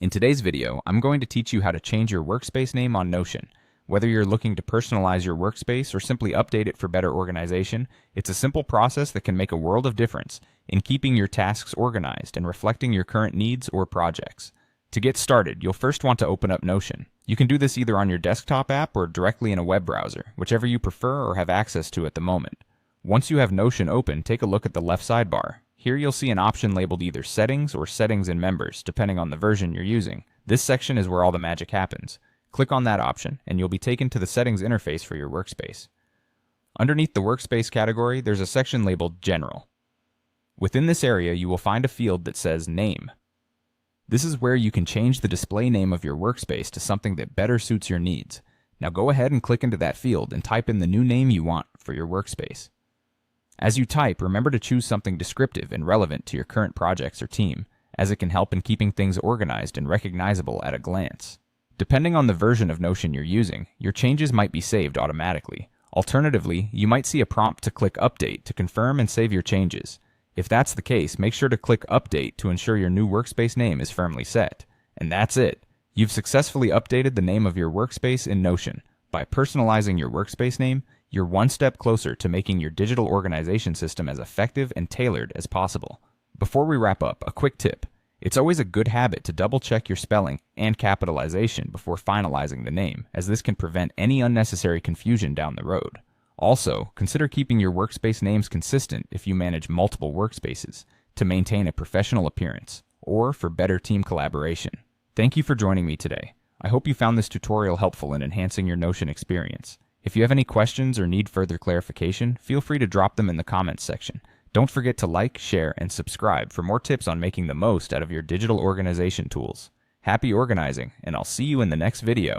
In today's video, I'm going to teach you how to change your workspace name on Notion. Whether you're looking to personalize your workspace or simply update it for better organization, it's a simple process that can make a world of difference in keeping your tasks organized and reflecting your current needs or projects. To get started, you'll first want to open up Notion. You can do this either on your desktop app or directly in a web browser, whichever you prefer or have access to at the moment. Once you have Notion open, take a look at the left sidebar. Here you'll see an option labeled either Settings or Settings in Members, depending on the version you're using. This section is where all the magic happens. Click on that option, and you'll be taken to the settings interface for your workspace. Underneath the Workspace category, there's a section labeled General. Within this area, you will find a field that says Name. This is where you can change the display name of your workspace to something that better suits your needs. Now go ahead and click into that field and type in the new name you want for your workspace. As you type, remember to choose something descriptive and relevant to your current projects or team, as it can help in keeping things organized and recognizable at a glance. Depending on the version of Notion you're using, your changes might be saved automatically. Alternatively, you might see a prompt to click Update to confirm and save your changes. If that's the case, make sure to click Update to ensure your new workspace name is firmly set. And that's it. You've successfully updated the name of your workspace in Notion. By personalizing your workspace name, you're one step closer to making your digital organization system as effective and tailored as possible. Before we wrap up, a quick tip. It's always a good habit to double-check your spelling and capitalization before finalizing the name, as this can prevent any unnecessary confusion down the road. Also, consider keeping your workspace names consistent if you manage multiple workspaces to maintain a professional appearance or for better team collaboration. Thank you for joining me today. I hope you found this tutorial helpful in enhancing your Notion experience. If you have any questions or need further clarification, feel free to drop them in the comments section. Don't forget to like, share, and subscribe for more tips on making the most out of your digital organization tools. Happy organizing, and I'll see you in the next video.